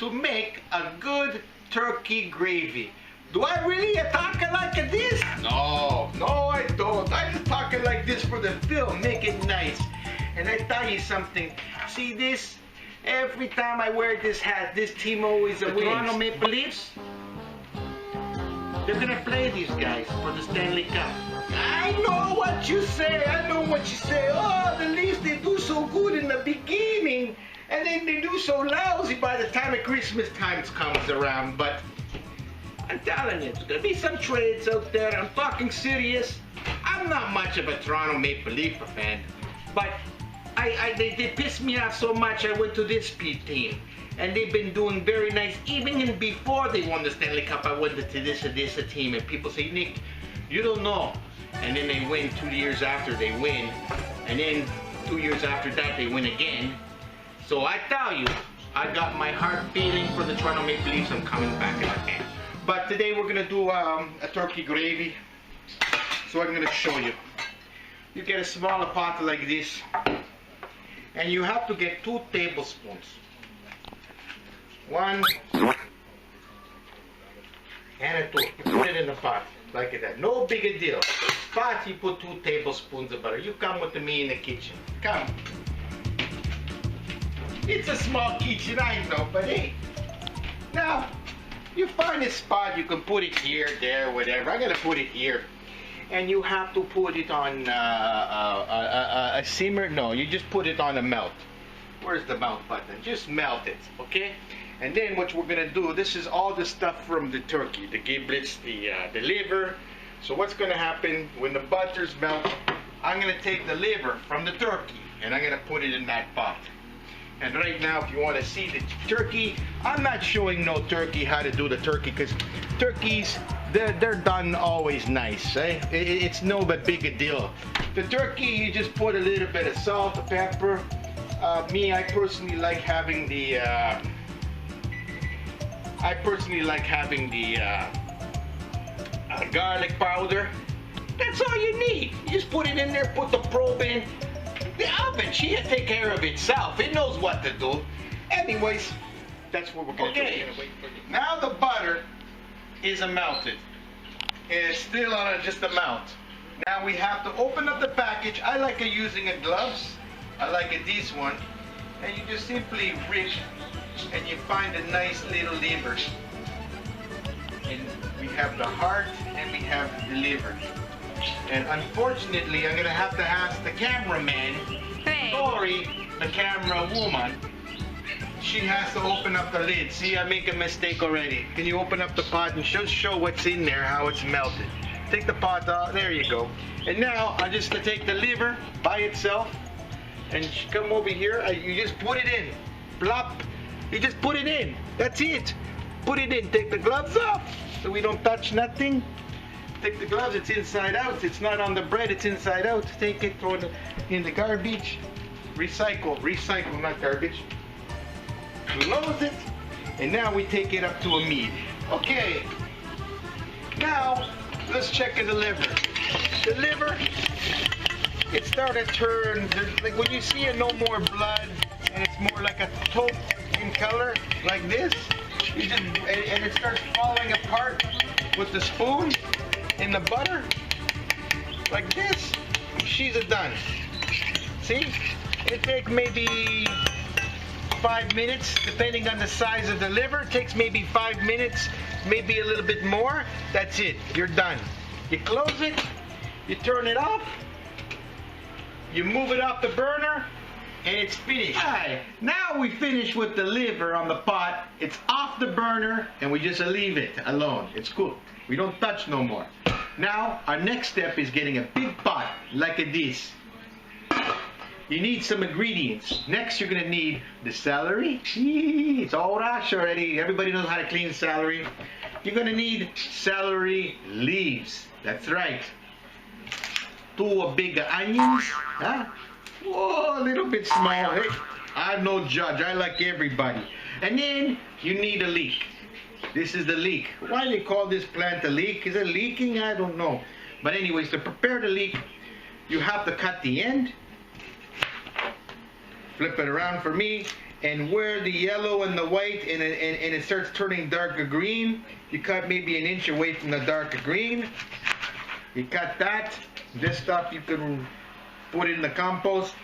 to make a good turkey gravy. Do I really talk like this? No, I don't. I just talking like this for the film, make it nice. And I tell you something, see this? Every time I wear this hat, this team always wins. The Toronto Maple Leafs, they're gonna play these guys for the Stanley Cup. I know what you say, Oh, the Leafs, they do so good in the beginning, and then they do so lousy by the time Christmas time comes around. But I'm telling you, there's gonna be some trades out there. I'm talking serious. I'm not much of a Toronto Maple Leaf fan, but they pissed me off so much. I went to this team, and they've been doing very nice. Even before they won the Stanley Cup, I went to this team, and people say, Nick, you don't know. And then they win 2 years after they win, and then 2 years after that they win again. So I tell you, I got my heart beating for the Toronto Maple Leafs. I'm coming back in my hand. But today we're gonna do a turkey gravy. So I'm gonna show you. You get a smaller pot like this, and you have to get 2 tablespoons. 1 and a 2. You put it in the pot like that. No big a deal. Pot, you put 2 tablespoons of butter. You come with me in the kitchen. Come. It's a small kitchen, I know, but hey. Now, you find a spot, you can put it here, there, whatever. I'm gonna put it here. And you have to put it on a simmer. No, you just put it on a melt. Where's the melt button? Just melt it, okay? And then what we're gonna do, this is all the stuff from the turkey, the giblets, the liver. So what's gonna happen when the butter's melt, I'm gonna take the liver from the turkey and I'm gonna put it in that pot. And right now, if you want to see the turkey, I'm not showing no turkey how to do the turkey, because turkeys, they're done always nice, eh? It's no big a deal. The turkey, you just put a little bit of salt, pepper. I personally like having the garlic powder. That's all you need. You just put it in there, put the probe in. The oven, she take care of itself. It knows what to do. Anyways, that's what we're going to do. Now the butter is melted. It's still on just a melt. Now we have to open up the package. I like using gloves. I like this one. And you just simply rip and you find a nice little liver. And we have the heart and we have the liver. And unfortunately, I'm going to have to ask the cameraman, Tori, the camera woman, she has to open up the lid. See, I make a mistake already. Can you open up the pot and just show what's in there, how it's melted? Take the pot out, there you go. And now, I just take the liver by itself, and come over here, you just put it in. Plop. You just put it in. That's it. Put it in. Take the gloves off, so we don't touch nothing. Take the gloves, it's inside out. It's not on the bread, it's inside out. Take it, throw it in the garbage. Recycle, not garbage. Close it, and now we take it up to a meat. Okay, now let's check the liver. The liver, it started to turn, like when you see no more blood, and it's more like a taupe in color, like this, and it starts falling apart with the spoon in the butter, like this, she's done. See? It takes maybe 5 minutes, depending on the size of the liver. It takes maybe 5 minutes, maybe a little bit more. That's it, you're done. You close it, you turn it off, you move it off the burner, and it's finished. Alright, now we finish with the liver on the pot. It's off the burner, and we just leave it alone. It's cooked. We don't touch no more. Now, our next step is getting a big pot like this. You need some ingredients. Next, you're gonna need the celery. It's all rash already. Everybody knows how to clean celery. You're gonna need celery leaves. That's right. 2 big onions. Huh? Whoa, a little bit small. Hey, I'm no judge. I like everybody. And then you need a leek. This is the leek. Why do they call this plant a leek? Is it leaking? I don't know. But anyways, to prepare the leek, you have to cut the end. Flip it around for me. And where the yellow and the white and it starts turning darker green, you cut maybe an inch away from the darker green. You cut that. This stuff you can put in the compost.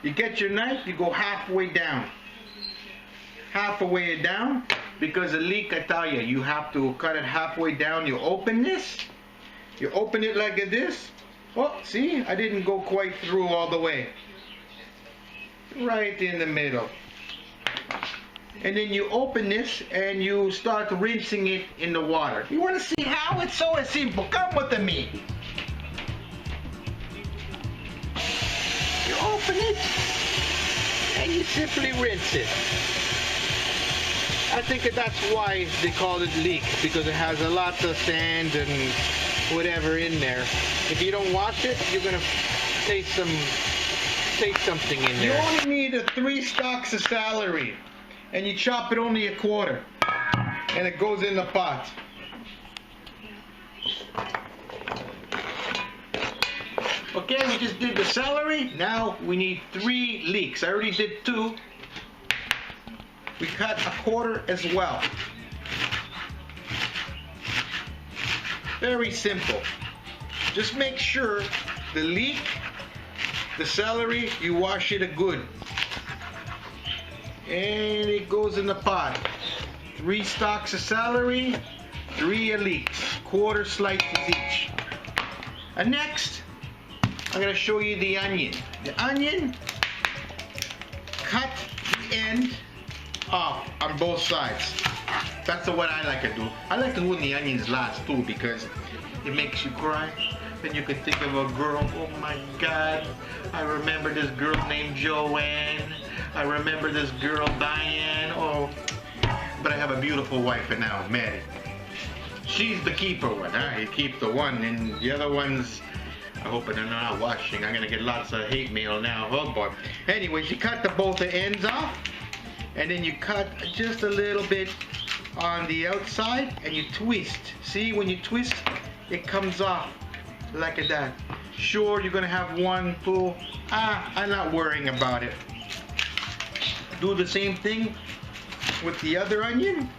You get your knife, you go halfway down. Halfway down, because a leek, I tell you, you have to cut it halfway down. You open this. You open it like this. Oh, see, I didn't go quite through all the way. Right in the middle. And then you open this and you start rinsing it in the water. You want to see how? It's so simple. Come with me. You open it and you simply rinse it. I think that's why they call it leek, because it has a lot of sand and whatever in there. If you don't wash it, you're gonna taste something in there. You only need 3 stalks of celery, and you chop it only a quarter, and it goes in the pot. Okay, we just did the celery. Now we need 3 leeks. I already did 2. We cut a quarter as well. Very simple. Just make sure the leek, the celery, you wash it good. And it goes in the pot. 3 stalks of celery, 3 leeks, quarter slices each. And next, I'm going to show you the onion. The onion, cut the end off on both sides. That's what I like to do. I like to do when the onions last too, because it makes you cry. Then you can think of a girl. Oh my God, I remember this girl named Joanne. I remember this girl Diane. Oh, but I have a beautiful wife now, Mary. She's the keeper one. You keep the one, and the other ones, I hope they're not watching. I'm gonna get lots of hate mail now. Oh boy. Anyways, you cut both the ends off. And then you cut just a little bit on the outside and you twist. See, when you twist, it comes off like that. Sure, you're gonna have 1 pull. I'm not worrying about it. Do the same thing with the other onion.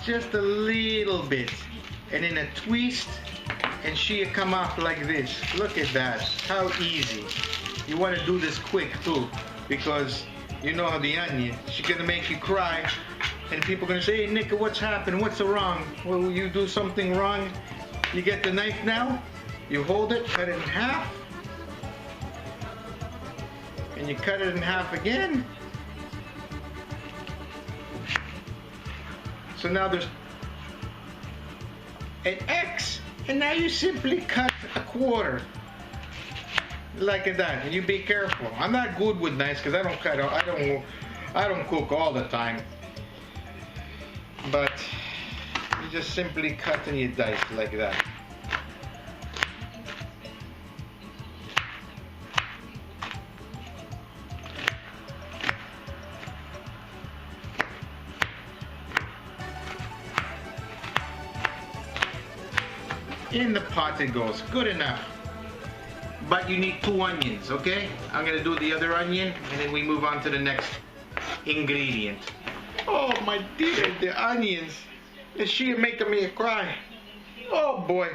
Just a little bit. And then a twist, and she'll come off like this. Look at that, how easy. You wanna do this quick too, because you know how the onion, she's gonna make you cry, and people are gonna say, hey Nick, what's happened? What's wrong? Well, you do something wrong. You get the knife now, you hold it, cut it in half, and you cut it in half again. So now there's an X, and now you simply cut a quarter. Like that, and you be careful. I'm not good with knives because I don't cook all the time. But you just simply cut and you dice like that. In the pot it goes, good enough. But you need 2 onions, okay? I'm gonna do the other onion, and then we move on to the next ingredient. Oh my dear, the onions. Is she making me cry? Oh boy.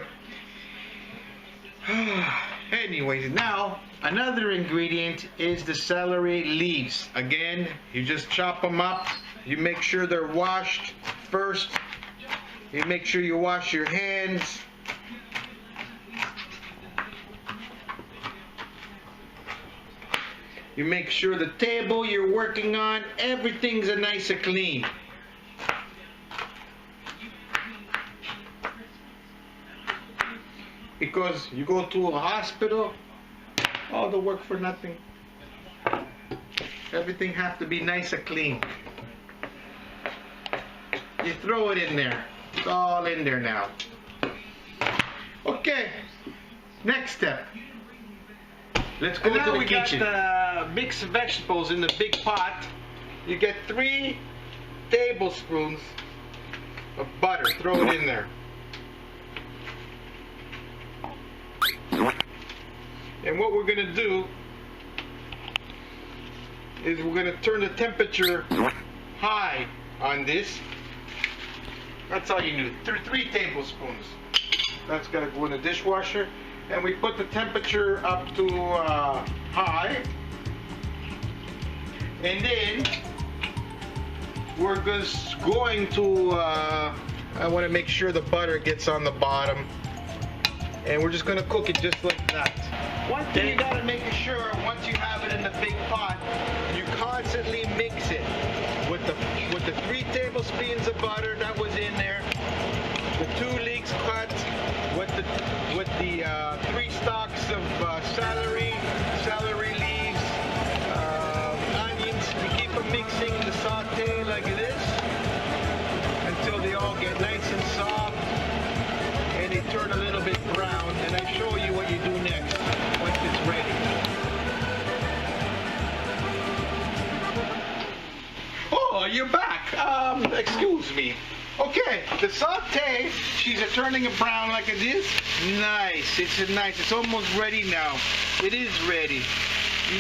Anyways, now another ingredient is the celery leaves. Again, you just chop them up. You make sure they're washed first. You make sure you wash your hands. You make sure the table you're working on, everything's nice and clean. Because you go to a hospital, all the work for nothing. Everything has to be nice and clean. You throw it in there. It's all in there now. Okay, next step. Let's go to the kitchen. Now we got the mixed vegetables in the big pot. You get 3 tablespoons of butter. Throw it in there. And what we're going to do is we're gonna turn the temperature high on this. That's all you need. 3 tablespoons. That's gonna go in the dishwasher. And we put the temperature up to high. And then we're just going to, I want to make sure the butter gets on the bottom. And we're just going to cook it just like that. One thing you got to make sure, once you have it in the big pot, you constantly mix it with the 3 tablespoons of butter that was in there, the 2 leeks cut, with the 3 stalks of celery leaves, onions. You keep them mixing the saute like this until they all get nice and soft and they turn a little bit brown. And I show you what you do next once it's ready. Oh, you're back. Excuse me. Okay, the saute, she's turning it brown like it is. Nice, it's almost ready now. It is ready.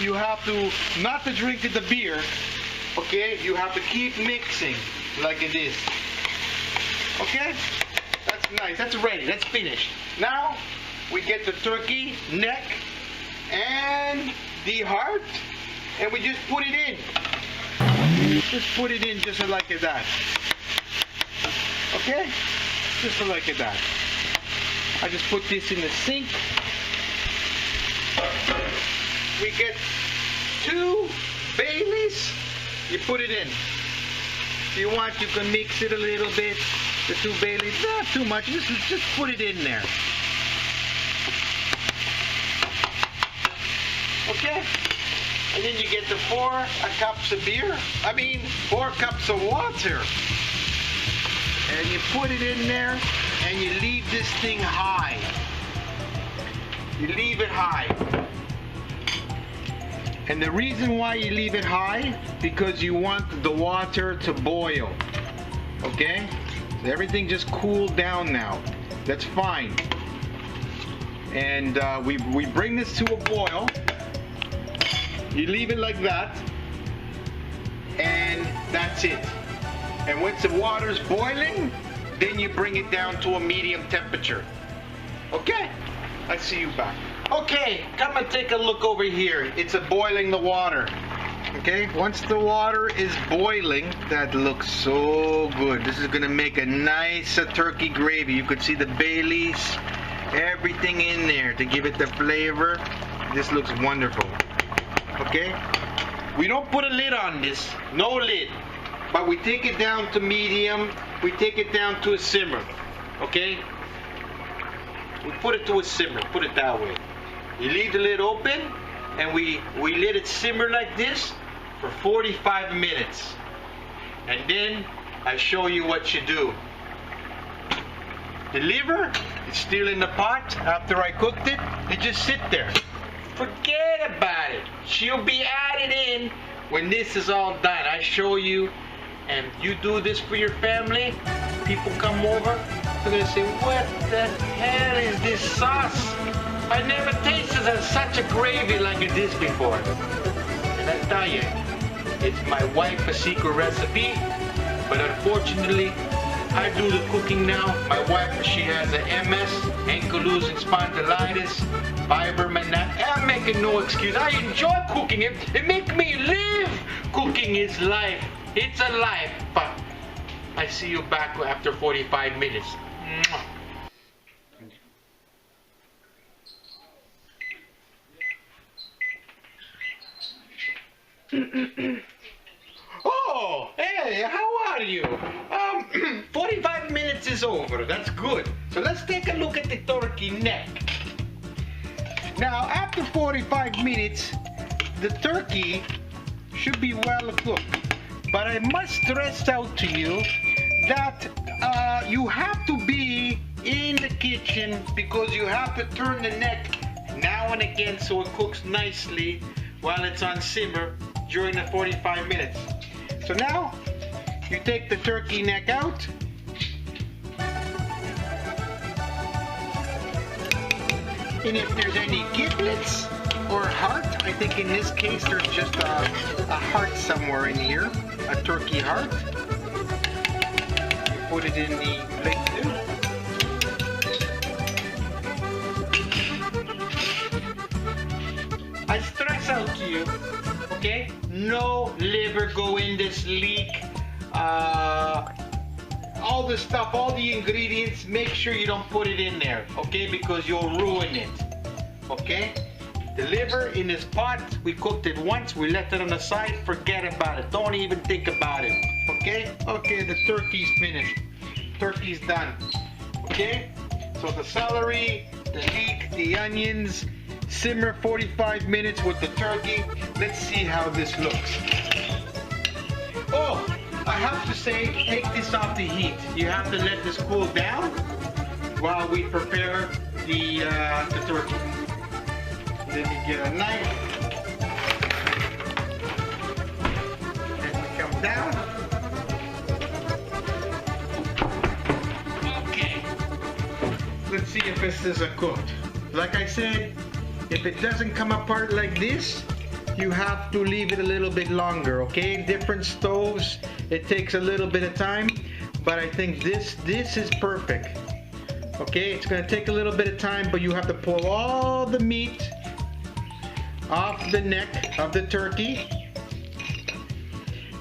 You have to, not to drink the beer, okay? You have to keep mixing like it is. Okay? That's nice, that's ready, that's finished. Now, we get the turkey neck and the heart, and we just put it in. Just put it in just like that. Okay? Just like that. I just put this in the sink. We get 2 Baileys. You put it in. If you want, you can mix it a little bit. The 2 Baileys, not too much. Just put it in there. Okay? And then you get the 4 cups of beer. 4 cups of water. And you put it in there, and you leave this thing high. You leave it high. And the reason why you leave it high, because you want the water to boil. Okay? So everything just cooled down now. That's fine. And we bring this to a boil. You leave it like that. And that's it. And once the water's boiling, then you bring it down to a medium temperature. Okay? I see you back. Okay, come and take a look over here. It's boiling the water. Okay? Once the water is boiling, that looks so good. This is gonna make a nice turkey gravy. You could see the Baileys, everything in there to give it the flavor. This looks wonderful. Okay? We don't put a lid on this. No lid. But we take it down to medium, we take it down to a simmer, okay? We put it to a simmer, put it that way. You leave the lid open, and we let it simmer like this for 45 minutes. And then I show you what you do. The liver is still in the pot after I cooked it. It just sit there. Forget about it. She'll be added in when this is all done. I show you. And you do this for your family, people come over, they're going to say, what the hell is this sauce? I never tasted such a gravy like this before. And I tell you, it's my wife's secret recipe, but unfortunately, I do the cooking now. My wife, she has an MS, ankylosing spondylitis, fibromyalgia. I'm making no excuse. I enjoy cooking it. It makes me live. Cooking is life. It's a life. But I see you back after 45 minutes. Oh, hey, how are you? 45 minutes is over. That's good. So let's take a look at the turkey neck. Now, after 45 minutes, the turkey should be well cooked. But I must stress out to you that you have to be in the kitchen because you have to turn the neck now and again so it cooks nicely while it's on simmer during the 45 minutes. So now, you take the turkey neck out. And if there's any giblets, or heart. I think in this case there's just a heart somewhere in here, a turkey heart. You put it in the plate too. I stress out to you, okay? No liver go in this leek. All the stuff, all the ingredients, make sure you don't put it in there, okay? Because you'll ruin it, okay? The liver in this pot, we cooked it once, we left it on the side, forget about it. Don't even think about it, okay? Okay, the turkey's finished. Turkey's done, okay? So the celery, the leek, the onions, simmer 45 minutes with the turkey. Let's see how this looks. Oh, I have to say, take this off the heat. You have to let this cool down while we prepare the turkey. Let me get a knife. Let me come down. Okay. Let's see if this is cooked. Like I said, if it doesn't come apart like this, you have to leave it a little bit longer, okay? Different stoves, it takes a little bit of time, but I think this is perfect. Okay, it's gonna take a little bit of time, but you have to pull all the meat off the neck of the turkey,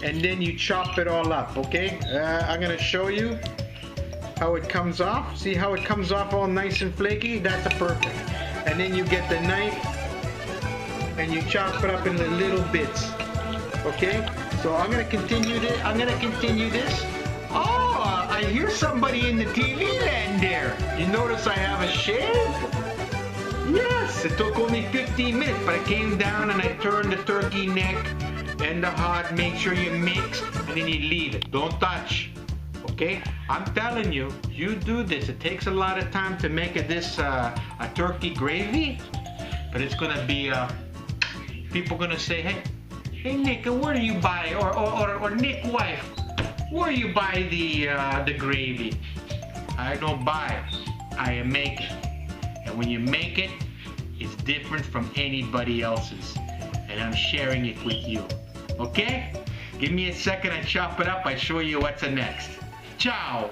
and then you chop it all up, okay? I'm gonna show you how it comes off. See how it comes off all nice and flaky? That's perfect. And then you get the knife and you chop it up in the little bits. Okay? So I'm gonna continue this. Oh, I hear somebody in the TV land there. You notice I have a shave? Yes, it took only 15 minutes, but I came down and I turned the turkey neck and the heart. Make sure you mix and then you leave it. Don't touch. Okay? I'm telling you, you do this. It takes a lot of time to make this a turkey gravy, but it's gonna be people gonna say, hey Nick, where do you buy, or Nick wife, where do you buy the gravy? I don't buy it, I make it. And when you make it, it's different from anybody else's. And I'm sharing it with you. Okay? Give me a second, I chop it up, I show you what's next. Ciao!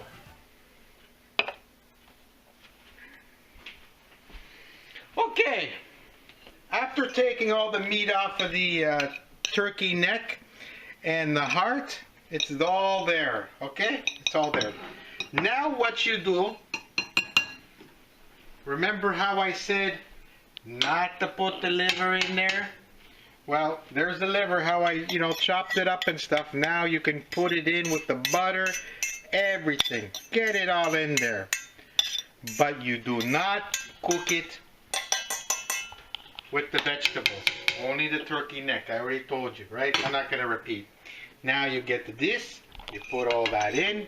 Okay, after taking all the meat off of the turkey neck and the heart, it's all there, okay? It's all there. Now what you do, remember how I said not to put the liver in there? Well, there's the liver, how I, chopped it up and stuff. Now you can put it in with the butter, everything. Get it all in there. But you do not cook it with the vegetables. Only the turkey neck. I already told you, right? I'm not going to repeat. Now you get to this. You put all that in.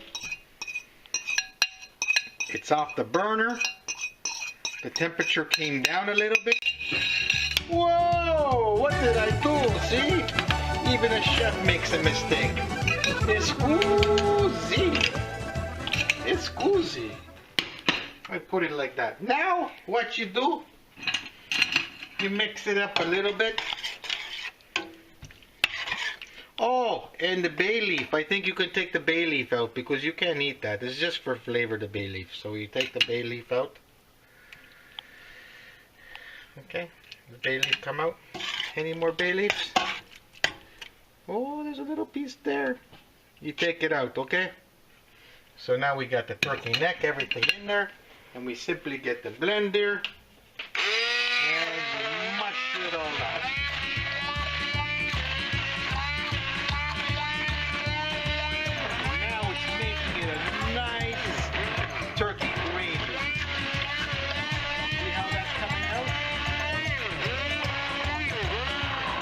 It's off the burner. The temperature came down a little bit. Whoa! What did I do? See? Even a chef makes a mistake. It's scusi. It's scusi. I put it like that. Now, what you do, you mix it up a little bit. Oh, and the bay leaf. I think you can take the bay leaf out because you can't eat that. It's just for flavor, the bay leaf. So you take the bay leaf out. Okay, the bay leaf come out. Any more bay leaves? Oh, there's a little piece there. You take it out, okay? So now we got the turkey neck, everything in there, and we simply get the blender and you mush it all out. Now it's making it a nice turkey gravy. See how that's coming out?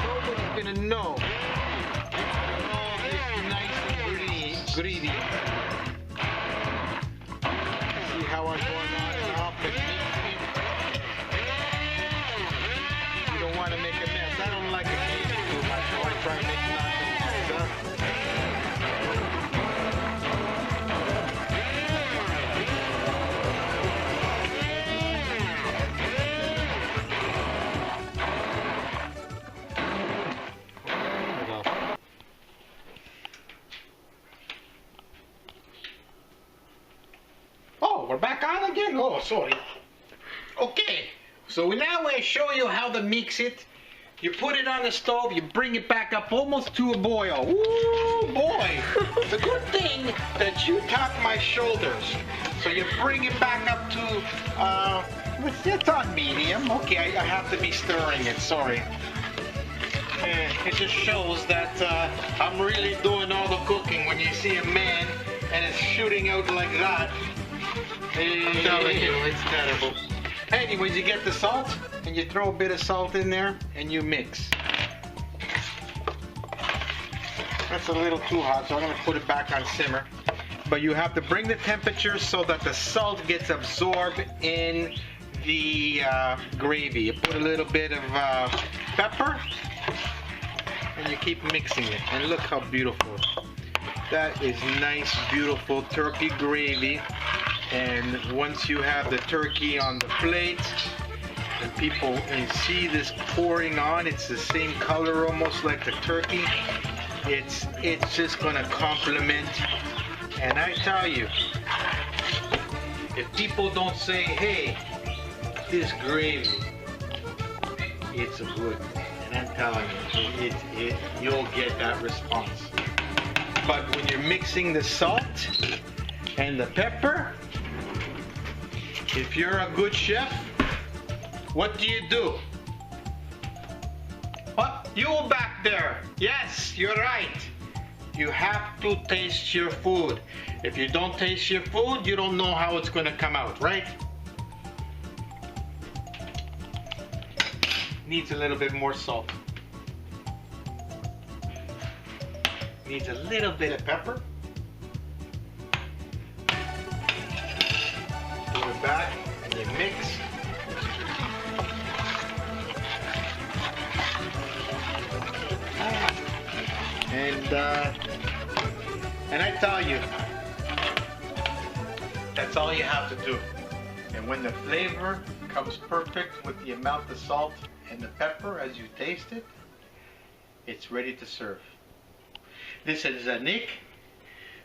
Nobody's gonna know. All this nice ingredient. See how I'm going on and off and mixing. You don't want to make a mess. I don't like a gravy too much, so I try to make nothing mess up. Oh, we're back on again? Oh, sorry. Okay, so now I show you how to mix it. You put it on the stove, you bring it back up almost to a boil. Ooh, boy. The good thing that you tap my shoulders. So you bring it back up to, it's on medium. Okay, I have to be stirring it, sorry. It just shows that I'm really doing all the cooking. When you see a man and it's shooting out like that, I'm telling you, it's terrible. Anyways, you get the salt and you throw a bit of salt in there and you mix. That's a little too hot, so I'm going to put it back on simmer. But you have to bring the temperature so that the salt gets absorbed in the gravy. You put a little bit of pepper and you keep mixing it. And look how beautiful. That is nice, beautiful turkey gravy. And once you have the turkey on the plate and people can see this pouring on, it's the same color almost like the turkey. It's just gonna complement. And I tell you, if people don't say, hey, this gravy, it's good. And I'm telling you, you'll get that response. But when you're mixing the salt and the pepper, if you're a good chef, what do? What? You back there. Yes, you're right. You have to taste your food. If you don't taste your food, you don't know how it's going to come out, right? Needs a little bit more salt. Needs a little bit of pepper. Put it back and you mix. And I tell you, that's all you have to do. And when the flavor comes perfect with the amount of salt and the pepper as you taste it, it's ready to serve. This is Nick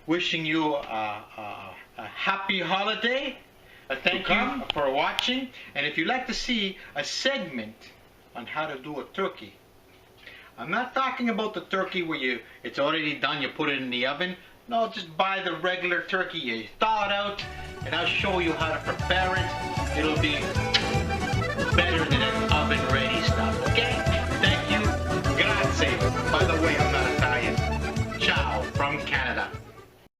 wishing you a happy holiday. Thank you for watching. And if you'd like to see a segment on how to do a turkey, I'm not talking about the turkey where it's already done, you put it in the oven. No, just buy the regular turkey, you thaw it out, and I'll show you how to prepare it. It'll be better than